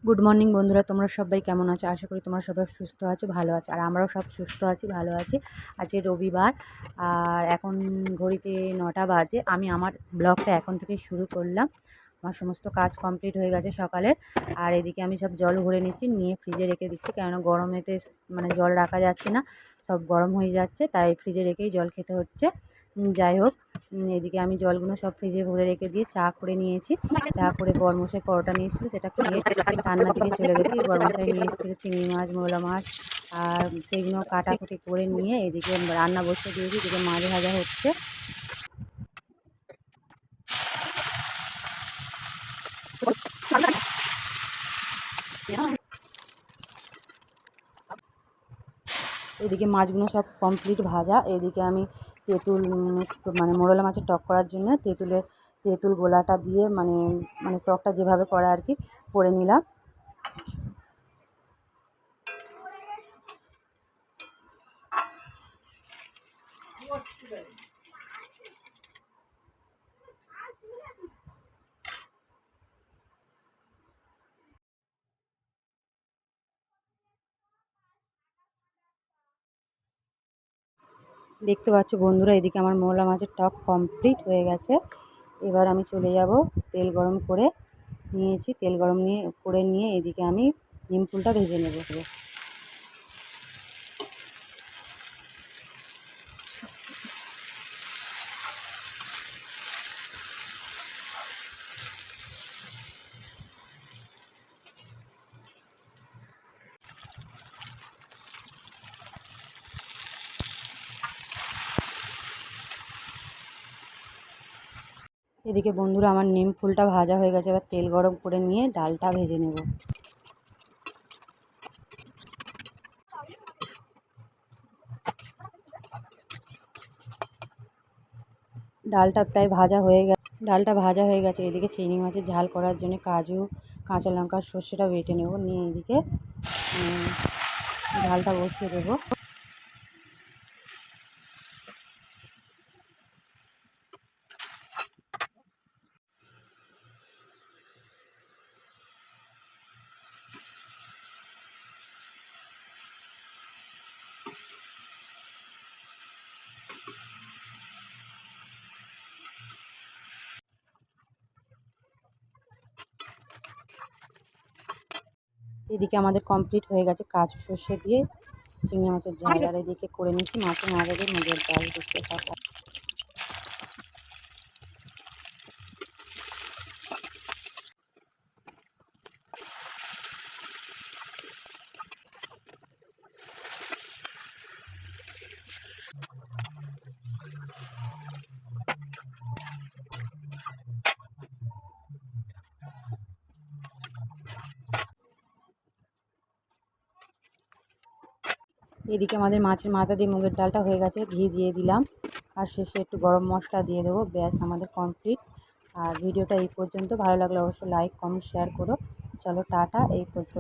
Good morning বন্ধুরা, তোমরা সবাই কেমন আছো? আশা করি তোমরা সবাই সুস্থ আছো, ভালো আছো। আর আমরাও সব সুস্থ আছি, ভালো আছি। আজকে রবিবার আর এখন ঘড়িতে 9টা বাজে। আমি আমার ব্লগটা এখন থেকে শুরু করলাম। আমার সমস্ত কাজ কমপ্লিট হয়ে গেছে সকালের। আর এদিকে আমি সব জল ভরে নিচ্ছি, নিয়ে ফ্রিজে রেখে দিচ্ছি, কেননা গরমেতে মানে জল রাখা যাচ্ছে না, সব গরম হয়ে যাচ্ছে, তাই ফ্রিজে রেখেই জল খেতে হচ্ছে। যাই হোক, এদিকে আমি জলগুলো সব ফ্রিজে ভরে রেখে দিয়ে চা করে নিয়েছি। চা করে বরমশাই পরোটা নিয়ে এসেছিলো, সেটা খেয়ে রান্নার দিকে চলে গেছি। বরমশাই নিয়ে এসেছিলো চিংড়ি মাছ, মোলা মাছ, আর সেইগুলো কাটাকুটি করে নিয়ে এদিকে রান্না বসিয়ে দিয়েছি। এদিকে মাছ ভাজা হচ্ছে। এদিকে মাছগুলো সব কমপ্লিট ভাজা। এদিকে আমি তেঁতুল মানে মোরলা মাছের টক করার জন্য তেঁতুল গোলাটা দিয়ে মানে মানে টকটা যেভাবে করে আর কি করে নিলাম। দেখতে পাচ্ছ বন্ধুরা, এদিকে আমার মোরলা মাছের টক কমপ্লিট হয়ে গেছে। এবার আমি চলে যাব, তেল গরম করে নিয়েছি, তেল গরম করে নিয়ে এদিকে আমি নিম ফুলটা ভেজে নেব। এদিকে বন্ধুরা আমার নিম ফুলটা ভাজা হয়ে গেছে। এবার তেল গরম করে নিয়ে ডালটা ভেজে নেব। ডালটা ভাজা হয়ে গেছে। এদিকে চিংড়ি মাছের ঝাল করার জন্য কাজু, কাঁচা লঙ্কা, সর্ষেটা বেটে নেব, নিয়ে এদিকে ঝালটা বসিয়ে দেবো। এদিকে আমাদের কমপ্লিট হয়ে গেছে কাজু সর্ষে দিয়ে চিংড়ি মাছের ঝাল। আর এদিকে করে নিচ্ছি মাছের মাথা দিয়ে মুগের ডাল। দেখতে থাকা। এদিকে আমাদের মাছের মাথা দিয়ে মুগের ডালটা হয়ে গেছে, ঘি দিয়ে দিলাম, আর শেষে একটু গরম মশলা দিয়ে দেবো। ব্যাস আমাদের কমপ্লিট। আর ভিডিওটা এই পর্যন্ত। ভালো লাগলে অবশ্যই লাইক, কমেন্ট, শেয়ার করো। চলো টাটা, এই পর্যন্ত।